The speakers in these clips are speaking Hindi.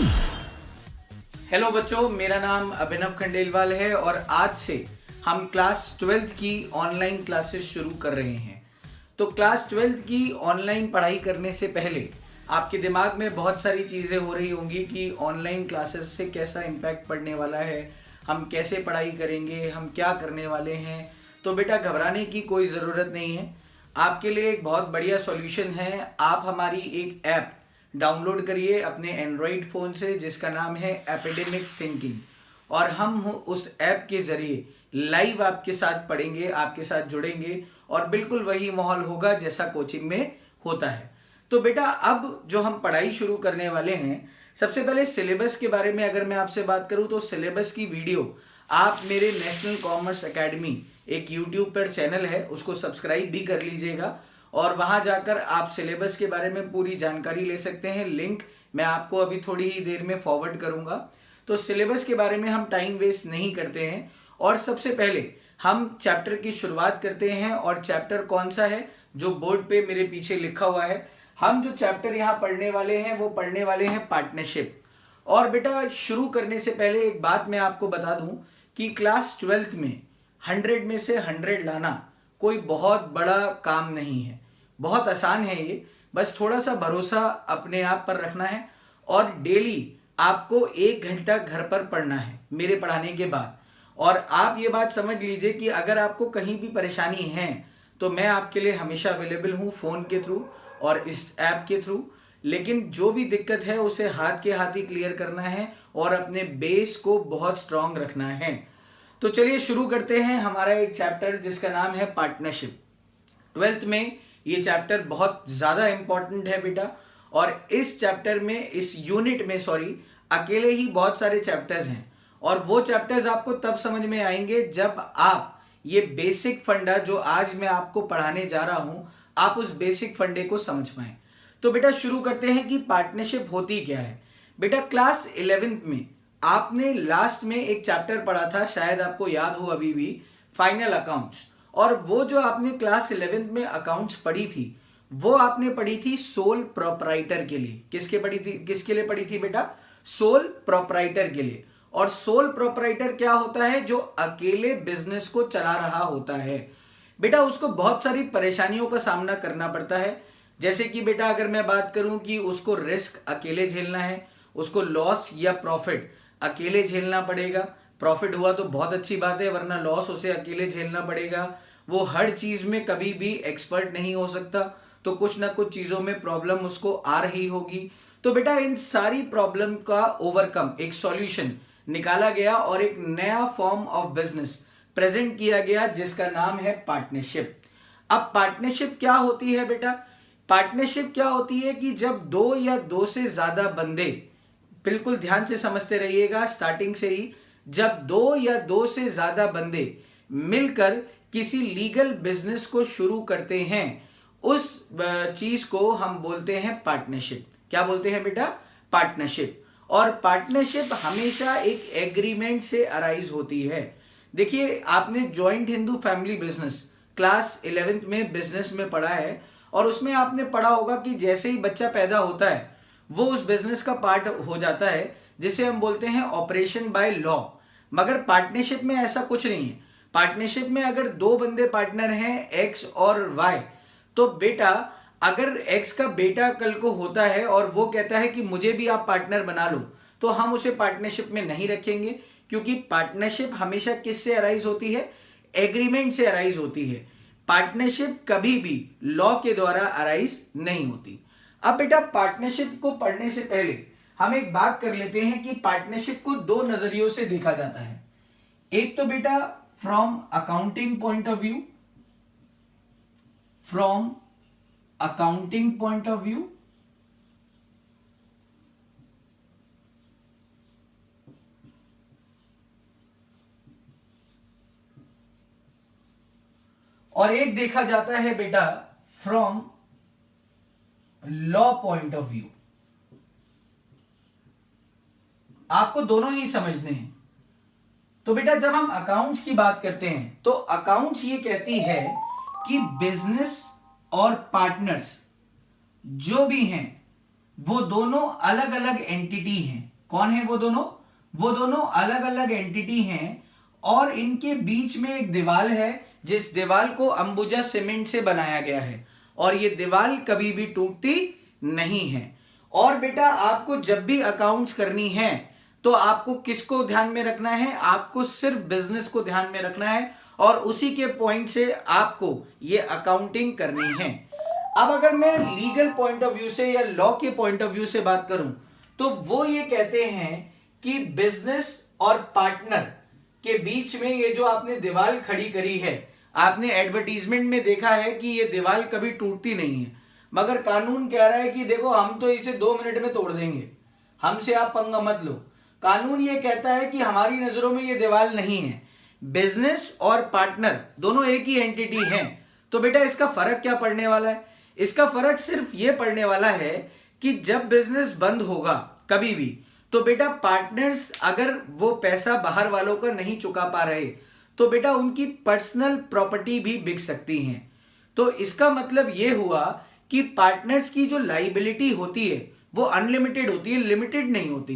हेलो बच्चों, मेरा नाम अभिनव खंडेलवाल है और आज से हम क्लास 12th की ऑनलाइन क्लासेस शुरू कर रहे हैं। तो क्लास 12th की ऑनलाइन पढ़ाई करने से पहले आपके दिमाग में बहुत सारी चीज़ें हो रही होंगी कि ऑनलाइन क्लासेस से कैसा इम्पैक्ट पड़ने वाला है, हम कैसे पढ़ाई करेंगे, हम क्या करने वाले हैं। तो बेटा घबराने की कोई ज़रूरत नहीं है। आपके लिए एक बहुत बढ़िया सॉल्यूशन है। आप हमारी एक ऐप डाउनलोड करिए अपने एंड्रॉइड फ़ोन से जिसका नाम है एकेडमिक थिंकिंग, और हम उस ऐप के ज़रिए लाइव आपके साथ पढ़ेंगे, आपके साथ जुड़ेंगे और बिल्कुल वही माहौल होगा जैसा कोचिंग में होता है। तो बेटा अब जो हम पढ़ाई शुरू करने वाले हैं, सबसे पहले सिलेबस के बारे में अगर मैं आपसे बात करूं तो सिलेबस की वीडियो आप मेरे नेशनल कॉमर्स एकेडमी एक यूट्यूब पर चैनल है, उसको सब्सक्राइब भी कर लीजिएगा और वहां जाकर आप सिलेबस के बारे में पूरी जानकारी ले सकते हैं। लिंक मैं आपको अभी थोड़ी ही देर में फॉरवर्ड करूंगा। तो सिलेबस के बारे में हम टाइम वेस्ट नहीं करते हैं और सबसे पहले हम चैप्टर की शुरुआत करते हैं। और चैप्टर कौन सा है जो बोर्ड पे मेरे पीछे लिखा हुआ है, हम जो चैप्टर यहाँ पढ़ने वाले हैं वो पढ़ने वाले हैं पार्टनरशिप। और बेटा शुरू करने से पहले एक बात मैं आपको बता दूं कि क्लास 12th में 100 में से 100 लाना कोई बहुत बड़ा काम नहीं है, बहुत आसान है ये। बस थोड़ा सा भरोसा अपने आप पर रखना है और डेली आपको 1 घंटा घर पर पढ़ना है मेरे पढ़ाने के बाद। और आप ये बात समझ लीजिए कि अगर आपको कहीं भी परेशानी है तो मैं आपके लिए हमेशा अवेलेबल हूँ, फ़ोन के थ्रू और इस ऐप के थ्रू। लेकिन जो भी दिक्कत है उसे हाथ के हाथ ही क्लियर करना है और अपने बेस को बहुत स्ट्रांग रखना है। तो चलिए शुरू करते हैं हमारा एक चैप्टर जिसका नाम है पार्टनरशिप। 12th में ये चैप्टर बहुत ज़्यादा इंपॉर्टेंट है बेटा। और इस चैप्टर में, इस यूनिट में अकेले ही बहुत सारे चैप्टर्स हैं और वो चैप्टर्स आपको तब समझ में आएंगे जब आप ये बेसिक फंडा जो आज मैं आपको पढ़ाने जा रहा हूं, आप उस बेसिक फंडे को समझ पाएं। तो बेटा शुरू करते हैं कि पार्टनरशिप होती क्या है। बेटा क्लास 11th में आपने लास्ट में एक चैप्टर पढ़ा था, शायद आपको याद हो अभी भी, फाइनल अकाउंट्स। और वो जो आपने क्लास 11th में अकाउंट्स पढ़ी थी वो आपने पढ़ी थी सोल प्रोप्राइटर के लिए। किसके लिए पढ़ी थी बेटा? सोल प्रोप्राइटर के लिए। और सोल प्रोप्राइटर क्या होता है? जो अकेले बिजनेस को चला रहा होता है बेटा, उसको बहुत सारी परेशानियों का सामना करना पड़ता है। जैसे कि बेटा अगर मैं बात करूं कि उसको रिस्क अकेले झेलना है, उसको लॉस या प्रॉफिट अकेले झेलना पड़ेगा। प्रॉफिट हुआ तो बहुत अच्छी बात है, वरना लॉस उसे अकेले झेलना पड़ेगा। वो हर चीज में कभी भी एक्सपर्ट नहीं हो सकता, तो कुछ ना कुछ चीजों में प्रॉब्लम उसको आ रही होगी। तो बेटा इन सारी प्रॉब्लम का ओवरकम, एक सॉल्यूशन निकाला गया और एक नया फॉर्म ऑफ बिजनेस प्रेजेंट किया गया जिसका नाम है पार्टनरशिप। अब पार्टनरशिप क्या होती है बेटा? पार्टनरशिप क्या होती है कि जब दो या दो से ज्यादा बंदे, बिल्कुल ध्यान से समझते रहिएगा स्टार्टिंग से ही, जब दो या दो से ज्यादा बंदे मिलकर किसी लीगल बिजनेस को शुरू करते हैं, उस चीज को हम बोलते हैं पार्टनरशिप। क्या बोलते हैं बेटा? पार्टनरशिप। और पार्टनरशिप हमेशा एक एग्रीमेंट से अराइज होती है। देखिए आपने joint Hindu family business class 11th में बिजनेस में पढ़ा है और उसमें आपने पढ़ा होगा कि जैसे ही बच्चा पैदा होता है वो उस बिजनेस का पार्ट हो जाता है, जिसे हम बोलते हैं ऑपरेशन बाय लॉ। मगर पार्टनरशिप में ऐसा कुछ नहीं है। पार्टनरशिप में अगर दो बंदे पार्टनर हैं, एक्स और वाई, तो बेटा अगर एक्स का बेटा कल को होता है और वो कहता है कि मुझे भी आप पार्टनर बना लो, तो हम उसे पार्टनरशिप में नहीं रखेंगे, क्योंकि पार्टनरशिप हमेशा किससे अराइज होती है? एग्रीमेंट से अराइज होती है। पार्टनरशिप कभी भी लॉ के द्वारा अराइज नहीं होती। अब बेटा पार्टनरशिप को पढ़ने से पहले हम एक बात कर लेते हैं कि पार्टनरशिप को दो नजरियों से देखा जाता है। एक तो बेटा from accounting point of view, from accounting point of view, और एक देखा जाता है बेटा from law point of view. आपको दोनों ही समझने हैं। तो बेटा जब हम अकाउंट्स की बात करते हैं तो अकाउंट्स ये कहती है कि बिजनेस और पार्टनर्स जो भी हैं वो दोनों अलग अलग एंटिटी हैं। कौन है वो दोनों? वो दोनों अलग अलग एंटिटी हैं और इनके बीच में एक दीवार है जिस दीवार को अंबुजा सीमेंट से बनाया गया है और ये दीवार कभी भी टूटती नहीं है। और बेटा आपको जब भी अकाउंट्स करनी है तो आपको किसको ध्यान में रखना है? आपको सिर्फ बिजनेस को ध्यान में रखना है और उसी के पॉइंट से आपको ये अकाउंटिंग करनी है। अब अगर मैं लीगल पॉइंट ऑफ व्यू से या लॉ के पॉइंट ऑफ व्यू से बात करूं तो वो ये कहते हैं कि बिजनेस और पार्टनर के बीच में ये जो आपने दीवार खड़ी करी है, आपने एडवर्टीजमेंट में देखा है कि ये दीवार कभी टूटती नहीं है, मगर कानून कह रहा है कि देखो हम तो इसे 2 मिनट में तोड़ देंगे, हमसे आप पंगा मत लो। कानून ये कहता है कि हमारी नजरों में ये दीवार नहीं है। बिजनेस और पार्टनर दोनों एक ही एंटिटी हैं। तो बेटा इसका फर्क क्या पड़ने वाला है? इसका फर्क सिर्फ ये पड़ने वाला है कि जब बिजनेस बंद होगा कभी भी, तो बेटा पार्टनर्स अगर वो पैसा बाहर वालों का नहीं चुका पा रहे तो बेटा उनकी पर्सनल प्रॉपर्टी भी बिक सकती हैं। तो इसका मतलब ये हुआ कि पार्टनर्स की जो लाइबिलिटी होती है वो अनलिमिटेड होती है, लिमिटेड नहीं होती।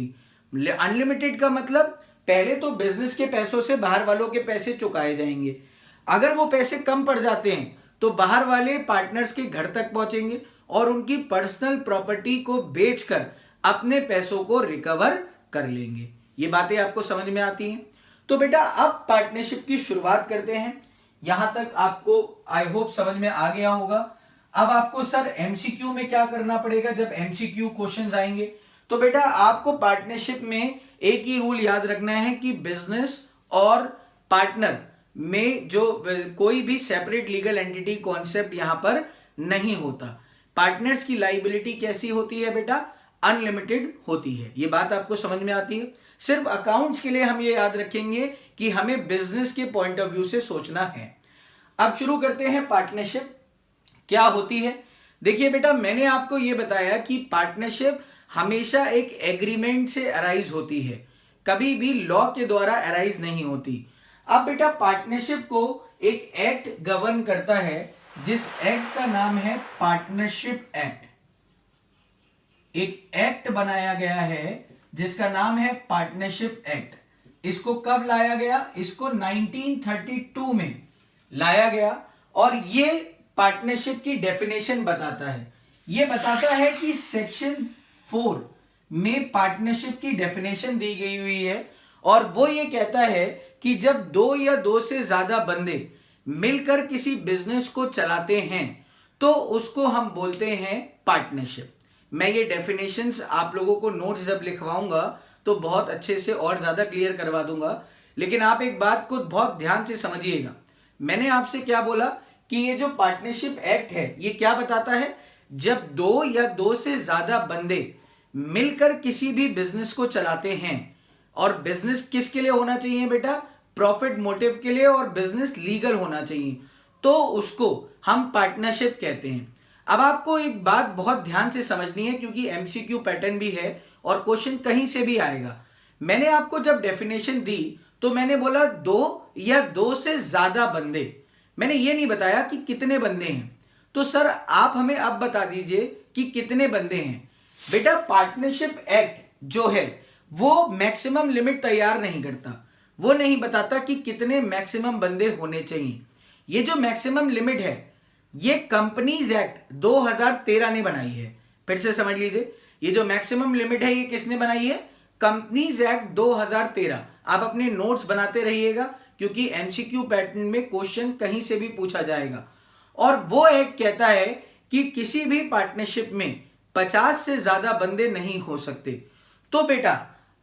अनलिमिटेड का मतलब पहले तो बिजनेस के पैसों से बाहर वालों के पैसे चुकाए जाएंगे, अगर वो पैसे कम पड़ जाते हैं तो बाहर वाले पार्टनर्स के घर तक पहुंचेंगे और उनकी पर्सनल प्रॉपर्टी को बेचकर अपने पैसों को रिकवर कर लेंगे। ये बातें आपको समझ में आती हैं? तो बेटा अब पार्टनरशिप की शुरुआत करते हैं। यहां तक आपको आई होप समझ में आ गया होगा। अब आपको सर एमसीक्यू में क्या करना पड़ेगा? जब एमसीक्यू क्वेश्चंस आएंगे तो बेटा आपको पार्टनरशिप में एक ही रूल याद रखना है कि बिजनेस और पार्टनर में जो कोई भी सेपरेट लीगल एंटिटी कॉन्सेप्ट यहां पर नहीं होता। पार्टनर्स की लाइबिलिटी कैसी होती है बेटा? अनलिमिटेड होती है। ये बात आपको समझ में आती है? सिर्फ अकाउंट्स के लिए हम ये याद रखेंगे कि हमें बिजनेस के पॉइंट ऑफ व्यू से सोचना है। अब शुरू करते हैं पार्टनरशिप क्या होती है। देखिए बेटा मैंने आपको ये बताया कि पार्टनरशिप हमेशा एक एग्रीमेंट से अराइज होती है, कभी भी लॉ के द्वारा अराइज नहीं होती। अब बेटा पार्टनरशिप को एक एक्ट गवर्न करता है जिस एक्ट का नाम है पार्टनरशिप एक्ट। एक एक्ट बनाया गया है जिसका नाम है पार्टनरशिप एक्ट। इसको कब लाया गया? इसको 1932 में लाया गया और ये पार्टनरशिप की डेफिनेशन बताता है। ये बताता है कि सेक्शन 4 में पार्टनरशिप की डेफिनेशन दी गई हुई है और वो ये कहता है कि जब 2 या 2 से ज्यादा बंदे मिलकर किसी बिजनेस को चलाते हैं तो उसको हम बोलते हैं पार्टनरशिप। मैं ये डेफिनेशंस आप लोगों को नोट्स जब लिखवाऊंगा तो बहुत अच्छे से और ज्यादा क्लियर करवा दूंगा, लेकिन आप एक बात को बहुत ध्यान से समझिएगा। मैंने आपसे क्या बोला कि ये जो पार्टनरशिप एक्ट है ये क्या बताता है? जब 2 या 2 से ज्यादा बंदे मिलकर किसी भी बिजनेस को चलाते हैं, और बिजनेस किसके लिए होना चाहिए बेटा? प्रॉफिट मोटिव के लिए, और बिजनेस लीगल होना चाहिए, तो उसको हम पार्टनरशिप कहते हैं। अब आपको एक बात बहुत ध्यान से समझनी है क्योंकि एमसीक्यू पैटर्न भी है और क्वेश्चन कहीं से भी आएगा। मैंने आपको जब डेफिनेशन दी तो मैंने बोला 2 या 2 से ज्यादा बंदे, मैंने ये नहीं बताया कि कितने बंदे हैं। तो सर आप हमें अब बता दीजिए कि कितने बंदे हैं। बेटा पार्टनरशिप एक्ट जो है वो मैक्सिमम लिमिट तैयार नहीं करता, वो नहीं बताता कि कितने मैक्सिमम बंदे होने चाहिए। ये जो मैक्सिमम लिमिट है ये कंपनीज एक्ट 2013 ने बनाई है। फिर से समझ लीजिए, ये जो मैक्सिमम लिमिट है ये किसने बनाई है? Companies act 2013। आप अपने नोट्स बनाते रहिएगा क्योंकि एमसीक्यू पैटर्न में क्वेश्चन कहीं से भी पूछा जाएगा। और वो एक्ट कहता है कि किसी भी पार्टनरशिप में 50 से ज्यादा बंदे नहीं हो सकते। तो बेटा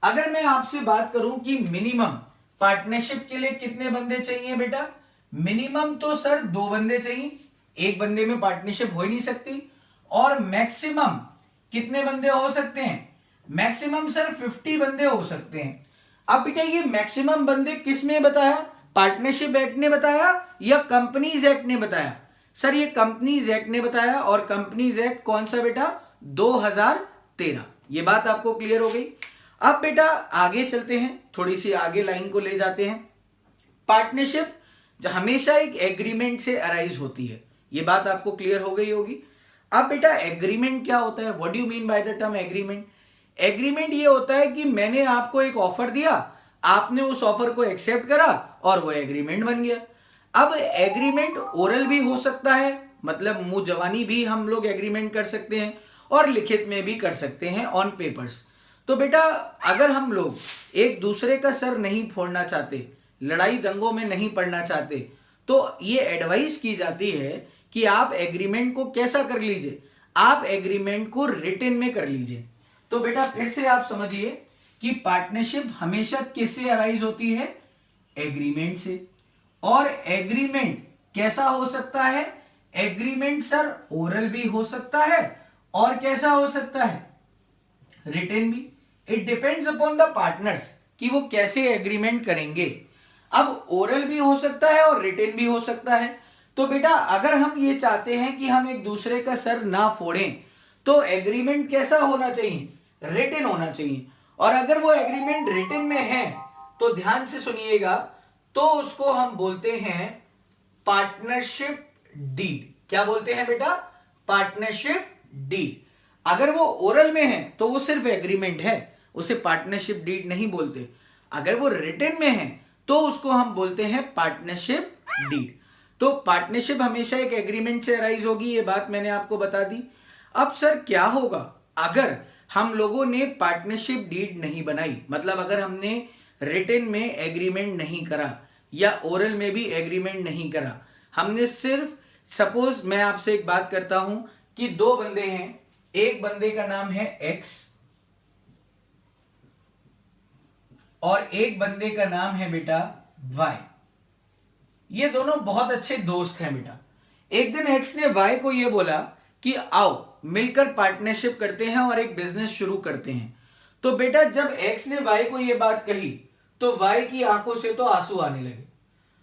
अगर मैं आपसे बात करूं कि मिनिमम पार्टनरशिप के लिए कितने बंदे चाहिए बेटा? मिनिमम तो सर 2 बंदे चाहिए, एक बंदे में पार्टनरशिप हो ही नहीं सकती। और मैक्सिमम कितने बंदे हो सकते हैं? मैक्सिमम सर 50 बंदे हो सकते हैं। अब बेटा ये मैक्सिमम बंदे किस में बताया? पार्टनरशिप एक्ट ने बताया या कंपनीज एक्ट ने बताया? सर ये कंपनीज एक्ट ने बताया, और कंपनीज एक्ट कौन सा बेटा? 2013। ये बात आपको क्लियर हो गई। अब बेटा आगे चलते हैं, थोड़ी सी आगे लाइन को ले जाते हैं। पार्टनरशिप हमेशा एक एग्रीमेंट से अराइज होती है, ये बात आपको क्लियर हो गई होगी। अब बेटा एग्रीमेंट क्या होता है? What do you mean by the term agreement? Agreement ये होता है कि मैंने आपको एक ऑफर दिया, आपने उस ऑफर को एक्सेप्ट करा और वो एग्रीमेंट बन गया। अब एग्रीमेंट ओरल भी हो सकता है, मतलब मुंह जवानी भी हम लोग एग्रीमेंट कर सकते हैं, और लिखित में भी कर सकते हैं ऑन पेपर्स। तो बेटा अगर हम लोग एक दूसरे का सर नहीं फोड़ना चाहते, लड़ाई दंगों में नहीं पड़ना चाहते, तो ये एडवाइस की जाती है कि आप एग्रीमेंट को कैसा कर लीजिए, आप एग्रीमेंट को रिटन में कर लीजिए। तो बेटा फिर से आप समझिए कि पार्टनरशिप हमेशा किससे अराइज होती है? एग्रीमेंट से। और एग्रीमेंट कैसा हो सकता है? एग्रीमेंट सर ओरल भी हो सकता है और कैसा हो सकता है? रिटन भी। It depends upon the partners कि वो कैसे एग्रीमेंट करेंगे। अब ओरल भी हो सकता है और रिटन भी हो सकता है। तो बेटा अगर हम ये चाहते हैं कि हम एक दूसरे का सर ना फोड़ें, तो एग्रीमेंट कैसा होना चाहिए? रिटन होना चाहिए। और अगर वो एग्रीमेंट रिटन में है तो ध्यान से सुनिएगा, तो उसको हम बोलते हैं पार्टनरशिप डीड। क्या बोलते हैं बेटा? Partnership deed. अगर वो ओरल में है तो वो सिर्फ एग्रीमेंट है, उसे पार्टनरशिप डीड नहीं बोलते। अगर वो रिटन में है तो उसको हम बोलते हैं पार्टनरशिप डीड। तो पार्टनरशिप हमेशा एक एग्रीमेंट से अराइज होगी, ये बात मैंने आपको बता दी। अब सर क्या होगा अगर हम लोगों ने पार्टनरशिप डीड नहीं बनाई, मतलब अगर हमने रिटन में एग्रीमेंट नहीं करा या ओरल में भी एग्रीमेंट नहीं करा, हमने सिर्फ, सपोज मैं आपसे एक बात करता हूं कि दो बंदे हैं, एक बंदे का नाम है एक्स और एक बंदे का नाम है बेटा वाई। ये दोनों बहुत अच्छे दोस्त हैं बेटा। एक दिन एक्स ने वाई को ये बोला कि आओ मिलकर पार्टनरशिप करते हैं और एक बिजनेस शुरू करते हैं। तो बेटा जब एक्स ने वाई को ये बात कही तो वाई की आंखों से तो आंसू आने लगे।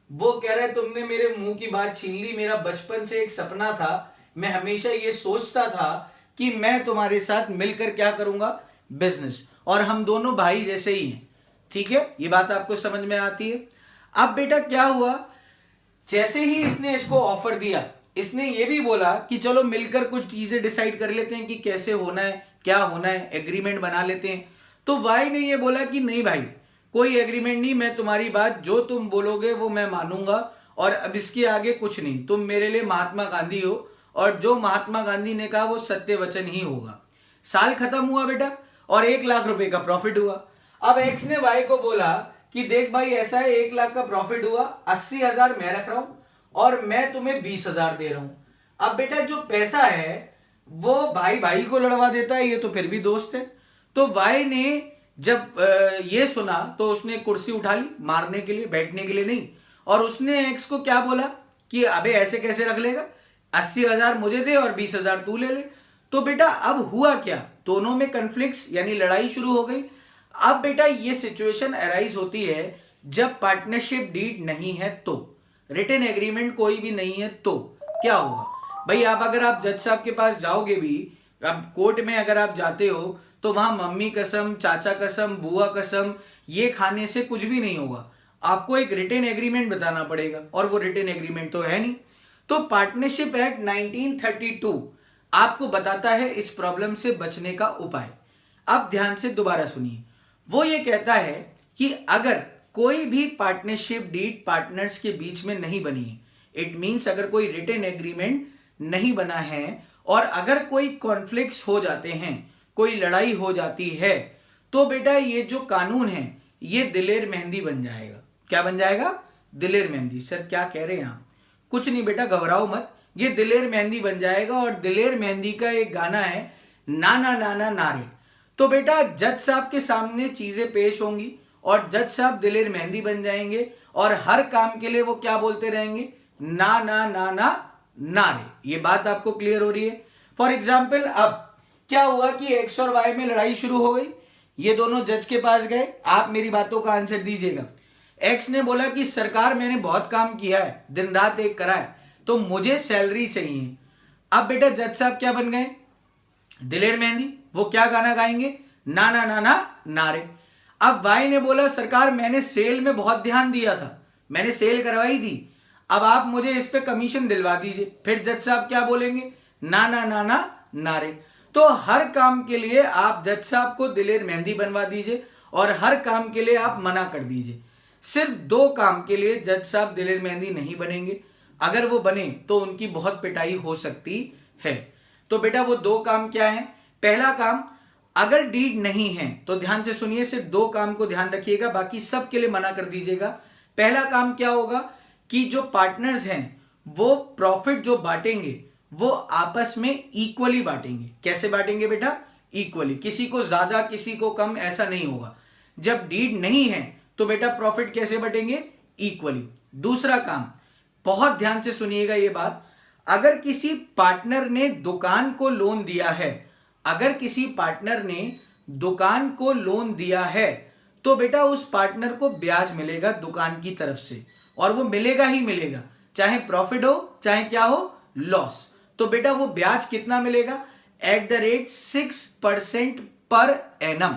वो कह रहा है तुमने मेरे मुंह की बात छीन ली, मेरा बचपन से एक सपना था, मैं हमेशा ये सोचता था कि मैं तुम्हारे साथ मिलकर क्या करूंगा? बिजनेस, और हम दोनों भाई जैसे ही हैं। ठीक है, ये बात आपको समझ में आती है? अब बेटा क्या हुआ, जैसे ही इसने इसको ऑफर दिया, इसने ये भी बोला कि चलो मिलकर कुछ चीजें डिसाइड कर लेते हैं कि कैसे होना है, क्या होना है, एग्रीमेंट बना लेते हैं। तो वाई ने ये बोला कि नहीं भाई, कोई एग्रीमेंट नहीं, मैं तुम्हारी बात जो तुम बोलोगे वो मैं मानूंगा, और अब इसके आगे कुछ नहीं, तुम मेरे लिए महात्मा गांधी हो और जो महात्मा गांधी ने कहा वो सत्य वचन ही होगा। साल खत्म हुआ बेटा और 1 लाख रुपए का प्रॉफिट हुआ। अब एक्स ने वाई को बोला कि देख भाई ऐसा है, 1 लाख का प्रॉफिट हुआ, 80,000 मैं रख रहा हूं और मैं तुम्हें 20,000 दे रहा हूं। अब बेटा जो पैसा है वो भाई भाई को लड़वा देता है, ये तो फिर भी दोस्त है। तो वाई ने जब ये सुना तो उसने कुर्सी उठा ली मारने के लिए, बैठने के लिए नहीं, और उसने एक्स को क्या बोला कि अबे ऐसे कैसे रख लेगा, 80,000 मुझे दे और 20,000 तू ले ले। तो बेटा अब हुआ क्या, दोनों में कन्फ्लिक्ट्स यानी लड़ाई शुरू हो गई। अब बेटा ये सिचुएशन अराइज होती है जब पार्टनरशिप डीड नहीं है, तो रिटन एग्रीमेंट कोई भी नहीं है, तो क्या होगा भाई? आप अगर आप जज साहब के पास जाओगे भी, अब कोर्ट में अगर आप जाते हो तो वहां मम्मी कसम, चाचा कसम, बुआ कसम, ये खाने से कुछ भी नहीं होगा। आपको एक रिटन एग्रीमेंट बताना पड़ेगा और वो रिटन एग्रीमेंट तो है नहीं। तो पार्टनरशिप एक्ट 1932 आपको बताता है इस प्रॉब्लम से बचने का उपाय। अब ध्यान से दोबारा सुनिए, वो ये कहता है कि अगर कोई भी पार्टनरशिप डीड पार्टनर्स के बीच में नहीं बनी है, इट मींस अगर कोई रिटन एग्रीमेंट नहीं बना है और अगर कोई कॉन्फ्लिक्ट्स हो जाते हैं, कोई लड़ाई हो जाती है, तो बेटा ये जो कानून है ये दिलेर मेहंदी बन जाएगा। क्या बन जाएगा? दिलेर मेहंदी। सर क्या कह रहे हैं आप? कुछ नहीं बेटा, घबराओ मत, ये दिलेर मेहंदी बन जाएगा। और दिलेर मेहंदी का एक गाना है, नाना नाना नारे। तो बेटा जज साहब के सामने चीजें पेश होंगी और जज साहब दिलेर मेहंदी बन जाएंगे और हर काम के लिए वो क्या बोलते रहेंगे? ना ना ना ना नारे। ये बात आपको क्लियर हो रही है? फॉर एग्जाम्पल अब क्या हुआ कि एक्स और वाई में लड़ाई शुरू हो गई, ये दोनों जज के पास गए, आप मेरी बातों का आंसर दीजिएगा। एक्स ने बोला कि सरकार मैंने बहुत काम किया है, दिन रात एक करा है, तो मुझे सैलरी चाहिए। अब बेटा जज साहब क्या बन गए? दिलेर मेहंदी। वो क्या गाना गाएंगे? ना ना ना ना नारे। अब वाई ने बोला सरकार मैंने सेल में बहुत ध्यान दिया था, मैंने सेल करवाई थी, अब आप मुझे इस पे कमीशन दिलवा दीजिए। फिर जज साहब क्या बोलेंगे? ना ना ना ना नारे। तो हर काम के लिए आप जज साहब को दिलेर मेहंदी बनवा दीजिए और हर काम के लिए आप मना कर दीजिए। सिर्फ 2 काम के लिए जज साहब दिलेर मेहंदी नहीं बनेंगे, अगर वो बने तो उनकी बहुत पिटाई हो सकती है। तो बेटा वो 2 काम क्या है? पहला काम, अगर डीड नहीं है तो ध्यान से सुनिए, सिर्फ 2 काम को ध्यान रखिएगा, बाकी सब के लिए मना कर दीजिएगा। पहला काम क्या होगा कि जो पार्टनर्स हैं वो प्रॉफिट जो बांटेंगे वो आपस में इक्वली बांटेंगे। कैसे बांटेंगे बेटा? इक्वली, किसी को ज्यादा किसी को कम ऐसा नहीं होगा। जब डीड नहीं है तो बेटा प्रॉफिट कैसे बटेंगे? इक्वली। दूसरा काम, बहुत ध्यान से सुनिएगा ये बात, अगर किसी पार्टनर ने दुकान को लोन दिया है, अगर किसी पार्टनर ने दुकान को लोन दिया है तो बेटा उस पार्टनर को ब्याज मिलेगा दुकान की तरफ से, और वो मिलेगा ही मिलेगा, चाहे प्रॉफिट हो चाहे क्या हो, लॉस। तो बेटा वो ब्याज कितना मिलेगा? At the rate 6% per annum.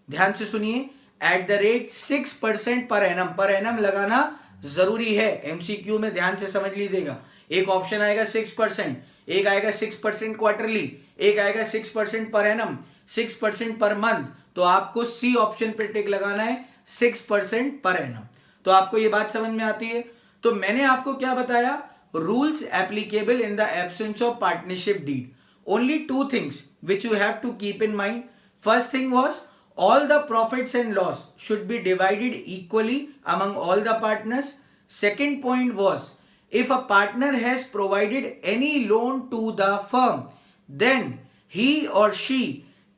ध्यान से सुनिए, at the rate 6% per annum. Per annum लगाना जरूरी है, एमसीक्यू में ध्यान से समझ लीजिएगा। एक ऑप्शन आएगा 6%, एक आएगा 6% क्वार्टरली, एक आएगा 6% पर एनम, 6% पर मंथ। तो आपको सी ऑप्शन पर टिक लगाना है, 6% पर एनम। तो आपको ये बात समझ में आती है? तो मैंने आपको क्या बताया? Rules applicable in the absence of partnership deed. Only 2 things which you have to keep in mind. First thing was all the profits and loss should be divided equally among all the partners. Second point was if a partner has provided any loan to the firm, then he or she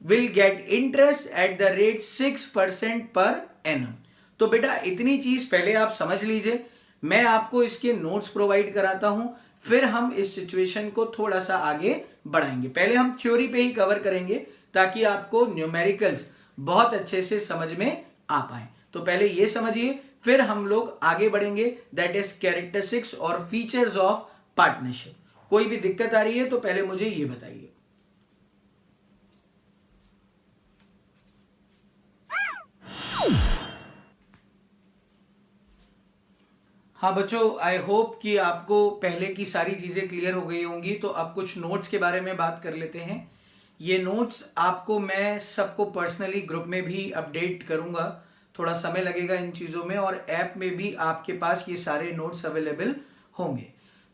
will get interest at the rate 6% per annum. तो बेटा इतनी चीज पहले आप समझ लीजिए, मैं आपको इसके नोट्स प्रोवाइड कराता हूं, फिर हम इस सिचुएशन को थोड़ा सा आगे बढ़ाएंगे। पहले हम थ्योरी पे ही कवर करेंगे ताकि आपको न्यूमेरिकल्स बहुत अच्छे से समझ में आ पाए। तो पहले ये समझिए, फिर हम लोग आगे बढ़ेंगे, दैट इज कैरेक्टरिस्टिक्स और फीचर्स ऑफ पार्टनरशिप। कोई भी दिक्कत आ रही है तो पहले मुझे ये बताइए। हाँ बच्चों, आई होप कि आपको पहले की सारी चीज़ें क्लियर हो गई होंगी। तो अब कुछ नोट्स के बारे में बात कर लेते हैं। ये नोट्स आपको मैं सबको पर्सनली ग्रुप में भी अपडेट करूंगा, थोड़ा समय लगेगा इन चीज़ों में, और ऐप में भी आपके पास ये सारे नोट्स अवेलेबल होंगे।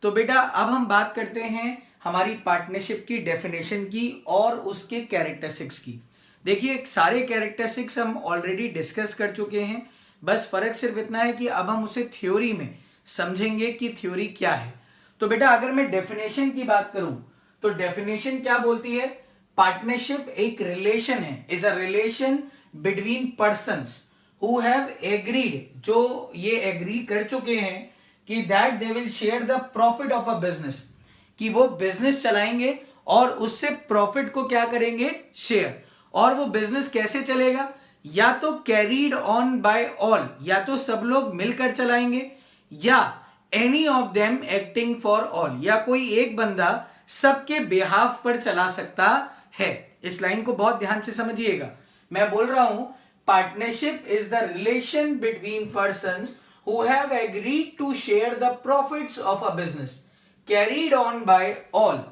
तो बेटा अब हम बात करते हैं हमारी पार्टनरशिप की डेफिनेशन की और उसके कैरेक्टरिस्टिक्स की। देखिए सारे कैरेक्टरिस्टिक्स हम ऑलरेडी डिस्कस कर चुके हैं, बस फर्क सिर्फ इतना है कि अब हम उसे थ्योरी में समझेंगे कि थ्योरी क्या है। तो बेटा अगर मैं डेफिनेशन की बात करूं तो डेफिनेशन क्या बोलती है? पार्टनरशिप एक रिलेशन है, is a relation between persons who have agreed, जो ये एग्री कर चुके हैं कि that they will share the profit of a business, कि वो बिजनेस चलाएंगे और उससे प्रॉफिट को क्या करेंगे? शेयर। और वो बिजनेस कैसे चलेगा? या तो कैरीड ऑन बाय ऑल, या तो सब लोग मिलकर चलाएंगे, या any of them acting for all, या कोई एक बंदा सबके बिहाफ पर चला सकता है। इस लाइन को बहुत ध्यान से समझिएगा। मैं बोल रहा हूं partnership is the relation between persons who have agreed to share the profits of a business carried on by all,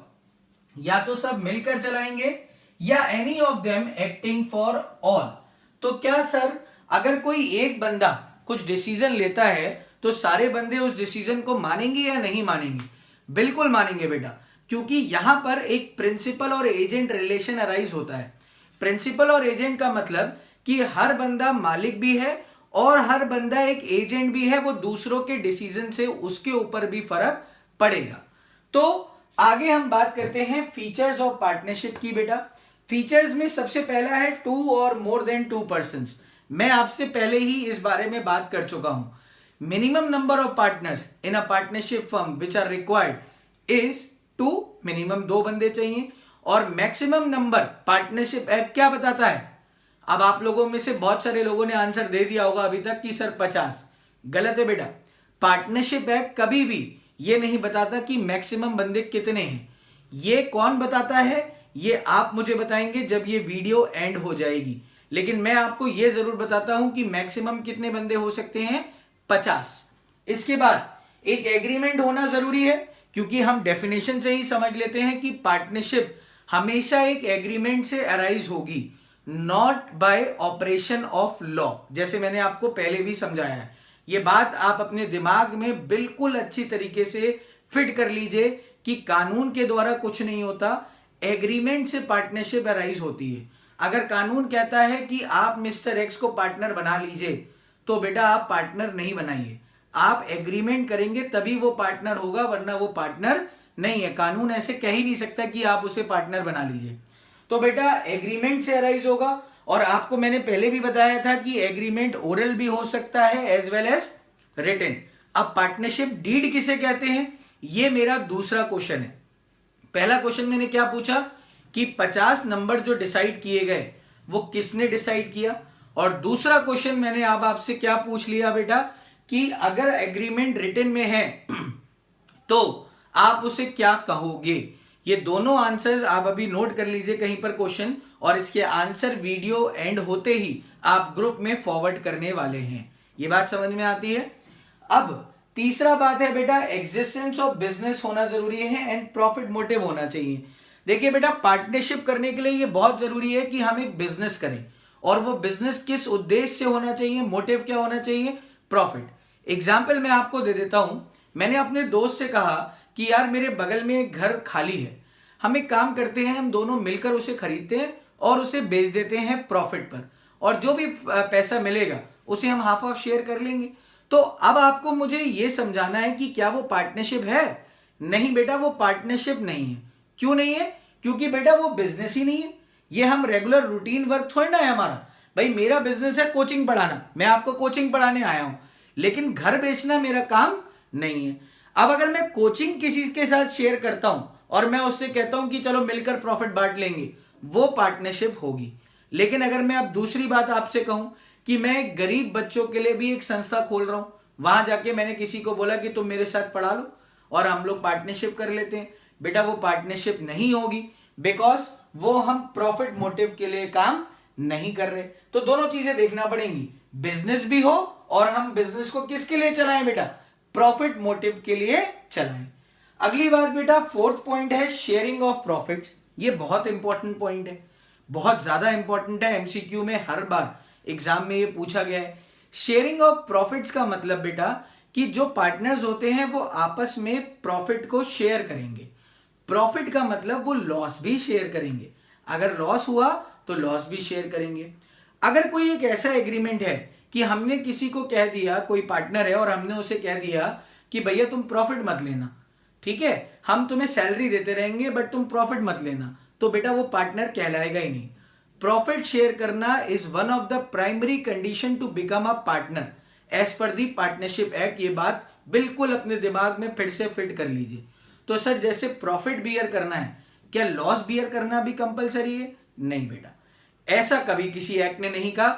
या तो सब मिलकर चलाएंगे या any of them acting for all. तो क्या सर अगर कोई एक बंदा कुछ डिसीजन लेता है तो सारे बंदे उस डिसीजन को मानेंगे या नहीं मानेंगे? बिल्कुल मानेंगे बेटा, क्योंकि यहां पर एक प्रिंसिपल और एजेंट रिलेशन अराइज होता है। प्रिंसिपल और एजेंट का मतलब कि हर बंदा मालिक भी है और हर बंदा एक एजेंट भी है, वो दूसरों के डिसीजन से उसके ऊपर भी फर्क पड़ेगा। तो आगे हम बात करते हैं फीचर्स ऑफ पार्टनरशिप की। बेटा फीचर्स में सबसे पहला है 2 और मोर देन 2 पर्संस। मैं आपसे पहले ही इस बारे में बात कर चुका हूं। Minimum number of partners in a partnership firm which are required is 2, minimum 2 बंदे चाहिए। और मैक्सिमम नंबर पार्टनरशिप एक्ट क्या बताता है? अब आप लोगों में से बहुत सारे लोगों ने आंसर दे दिया होगा अभी तक कि सर 50। गलत है बेटा। पार्टनरशिप एक्ट कभी भी ये नहीं बताता कि मैक्सिमम बंदे कितने हैं। ये कौन बताता है? ये आप मुझे बताएंगे जब ये वीडियो एंड हो जाएगी। लेकिन मैं आपको ये जरूर बताता हूं कि मैक्सिमम कितने बंदे हो सकते हैं? 50। इसके बाद एक एग्रीमेंट होना जरूरी है क्योंकि हम डेफिनेशन से ही समझ लेते हैं कि पार्टनरशिप हमेशा एक एग्रीमेंट से अराइज होगी, not bye operation of law. जैसे मैंने आपको पहले भी समझाया है, ये बात आप अपने दिमाग में बिल्कुल अच्छी तरीके से फिट कर लीजिए कि कानून के द्वारा कुछ नहीं होता, एग्रीमेंट से पार्टनरशिप अराइज होती है। अगर कानून कहता है कि आप मिस्टर एक्स को पार्टनर बना लीजिए, तो बेटा आप पार्टनर नहीं बनाइए, आप एग्रीमेंट करेंगे तभी वो पार्टनर होगा, वरना वो पार्टनर नहीं है। कानून ऐसे कह ही नहीं सकता कि आप उसे पार्टनर बना लीजिए। तो बेटा एग्रीमेंट से अराइज होगा, और आपको मैंने पहले भी बताया था कि एग्रीमेंट ओरल भी हो सकता है एज वेल एज रिटन। अब पार्टनरशिप डीड किसे कहते हैं, ये मेरा दूसरा क्वेश्चन है। पहला क्वेश्चन मैंने क्या पूछा कि 50 नंबर जो डिसाइड किए गए वो किसने डिसाइड किया, और दूसरा क्वेश्चन मैंने अब आपसे क्या पूछ लिया बेटा कि अगर एग्रीमेंट रिटन में है तो आप उसे क्या कहोगे। ये दोनों आंसर्स आप अभी नोट कर लीजिए कहीं पर क्वेश्चन, और इसके आंसर वीडियो एंड होते ही आप ग्रुप में फॉरवर्ड करने वाले हैं। ये बात समझ में आती है। अब तीसरा बात है बेटा, एग्जिस्टेंस ऑफ बिजनेस होना जरूरी है एंड प्रॉफिट मोटिव होना चाहिए। देखिए बेटा, पार्टनरशिप करने के लिए ये बहुत जरूरी है कि हम एक बिजनेस करें, और वो बिजनेस किस उद्देश्य से होना चाहिए, मोटिव क्या होना चाहिए, प्रॉफिट। एग्जाम्पल मैं आपको दे देता हूं। मैंने अपने दोस्त से कहा कि यार मेरे बगल में एक घर खाली है, हम एक काम करते हैं, हम दोनों मिलकर उसे खरीदते हैं और उसे बेच देते हैं प्रॉफिट पर, और जो भी पैसा मिलेगा उसे हम हाफ ऑफ शेयर कर लेंगे। तो अब आपको मुझे यह समझाना है कि क्या वो पार्टनरशिप है। नहीं बेटा, वो पार्टनरशिप नहीं है। क्यों नहीं है, क्योंकि बेटा वो बिजनेस ही नहीं है। ये हम रेगुलर रूटीन वर्क थोड़ी ना है हमारा। भाई मेरा बिजनेस है कोचिंग पढ़ाना, मैं आपको कोचिंग पढ़ाने आया हूं, लेकिन घर बेचना मेरा काम नहीं है। अब अगर मैं कोचिंग किसी के साथ शेयर करता हूं और मैं उससे कहता हूं कि चलो मिलकर प्रॉफिट बांट लेंगे, वो पार्टनरशिप होगी। लेकिन अगर मैं अब दूसरी बात आपसे कहूं कि मैं गरीब बच्चों के लिए भी एक संस्था खोल रहा हूं, वहां जाके मैंने किसी को बोला कि तुम मेरे साथ पढ़ा लो और हम लोग पार्टनरशिप कर लेते हैं, बेटा वो पार्टनरशिप नहीं होगी, बिकॉज वो हम प्रॉफिट मोटिव के लिए काम नहीं कर रहे। तो दोनों चीजें देखना पड़ेंगी, बिजनेस भी हो और हम बिजनेस को किसके लिए चलाएं बेटा, प्रॉफिट मोटिव के लिए चलाएं। अगली बात बेटा, फोर्थ पॉइंट है शेयरिंग ऑफ प्रॉफिट्स। ये बहुत इंपॉर्टेंट पॉइंट है, बहुत ज्यादा इंपॉर्टेंट है। एमसीक्यू में हर बार एग्जाम में ये पूछा गया है। शेयरिंग ऑफ प्रॉफिट्स का मतलब बेटा कि जो पार्टनर्स होते हैं वो आपस में प्रॉफिट को शेयर करेंगे। प्रॉफिट का मतलब वो लॉस भी शेयर करेंगे, अगर लॉस हुआ तो लॉस भी शेयर करेंगे। अगर कोई एक ऐसा एग्रीमेंट है कि हमने किसी को कह दिया, कोई पार्टनर है और हमने उसे कह दिया कि भैया तुम प्रॉफिट मत लेना, ठीक है, हम तुम्हें सैलरी देते रहेंगे बट तुम प्रॉफिट मत लेना, तो बेटा वो पार्टनर कहलाएगा ही नहीं। प्रॉफिट शेयर करना is one of the primary condition to become a partner as per the partnership act. ये बात बिल्कुल अपने दिमाग में फिर से फिट कर लीजिए। तो सर जैसे प्रॉफिट बियर करना है, क्या लॉस बियर करना भी कंपलसरी है? नहीं बेटा, ऐसा कभी किसी एक्ट ने नहीं कहा।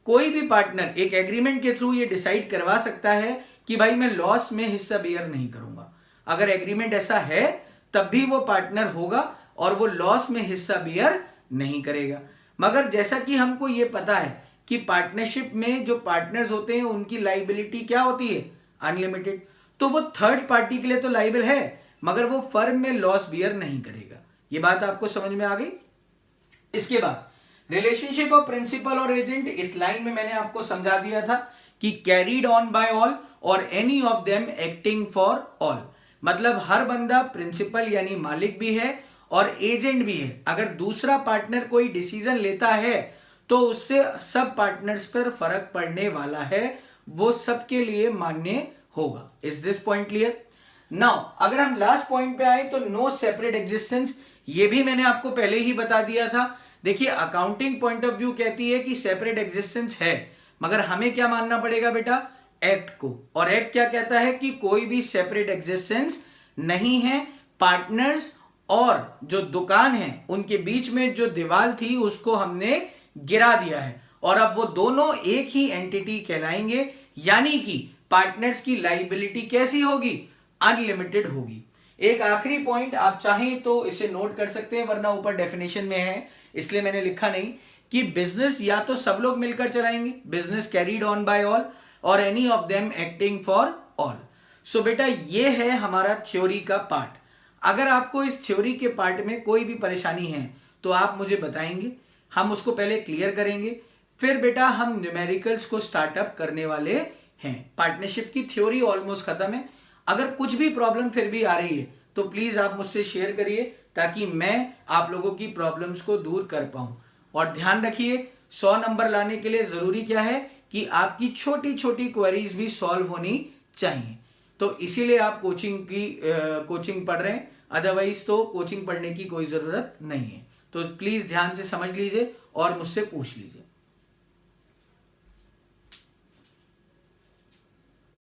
कोई भी पार्टनर एक एग्रीमेंट के थ्रू ये डिसाइड करवा सकता है कि भाई मैं लॉस में हिस्सा बियर नहीं करूंगा। अगर एग्रीमेंट ऐसा है तब भी वो पार्टनर होगा और वो लॉस में हिस्सा बियर नहीं करेगा। मगर जैसा कि हमको ये पता है कि पार्टनरशिप में जो पार्टनर्स होते हैं उनकी लाइबिलिटी क्या होती है, अनलिमिटेड। तो वो थर्ड पार्टी के लिए तो लाइबल है, मगर वो फर्म में लॉस बियर नहीं करेगा। ये बात आपको समझ में आ गई। इसके बाद रिलेशनशिप ऑफ प्रिंसिपल और एजेंट, इस लाइन में मैंने आपको समझा दिया था कि कैरीड ऑन बाय ऑल और any of them acting for all. मतलब हर बंदा प्रिंसिपल यानी मालिक भी है और एजेंट भी है। अगर दूसरा पार्टनर कोई डिसीजन लेता है तो उससे सब पार्टनर्स पर फर्क पड़ने वाला है, वो सबके लिए मान्य होगा। Is this point clear? Now अगर हम लास्ट पॉइंट पे आए तो नो सेपरेट एग्जिस्टेंस, ये भी मैंने आपको पहले ही बता दिया था। देखिए अकाउंटिंग पॉइंट ऑफ व्यू कहती है कि सेपरेट एग्जिस्टेंस है, मगर हमें क्या मानना पड़ेगा बेटा, एक्ट को। और एक्ट क्या कहता है कि कोई भी सेपरेट एग्जिस्टेंस नहीं है। पार्टनर्स और जो दुकान है उनके बीच में जो दीवार थी उसको हमने गिरा दिया है और अब वो दोनों एक ही एंटिटी कहलाएंगे, यानी कि पार्टनर्स की लाइबिलिटी कैसी होगी, अनलिमिटेड होगी। एक आखिरी पॉइंट आप चाहें तो इसे नोट कर सकते हैं, वरना ऊपर डेफिनेशन में है इसलिए मैंने लिखा नहीं, कि बिजनेस या तो सब लोग मिलकर चलाएंगे, business carried on by all, और any of them acting for all. So बेटा ये है हमारा थ्योरी का पार्ट। अगर आपको इस थ्योरी के पार्ट में कोई भी परेशानी है तो आप मुझे बताएंगे, हम उसको पहले क्लियर करेंगे, फिर बेटा हम न्यूमेरिकल्स को स्टार्टअप करने वाले हैं। पार्टनरशिप की थ्योरी ऑलमोस्ट खत्म है। अगर कुछ भी प्रॉब्लम फिर भी आ रही है तो प्लीज आप मुझसे शेयर करिए ताकि मैं आप लोगों की प्रॉब्लम्स को दूर कर पाऊं। और ध्यान रखिए 100 नंबर लाने के लिए जरूरी क्या है कि आपकी छोटी छोटी क्वेरीज भी सॉल्व होनी चाहिए। तो इसीलिए आप कोचिंग पढ़ रहे हैं, अदरवाइज तो कोचिंग पढ़ने की कोई जरूरत नहीं है। तो प्लीज ध्यान से समझ लीजिए और मुझसे पूछ लीजिए।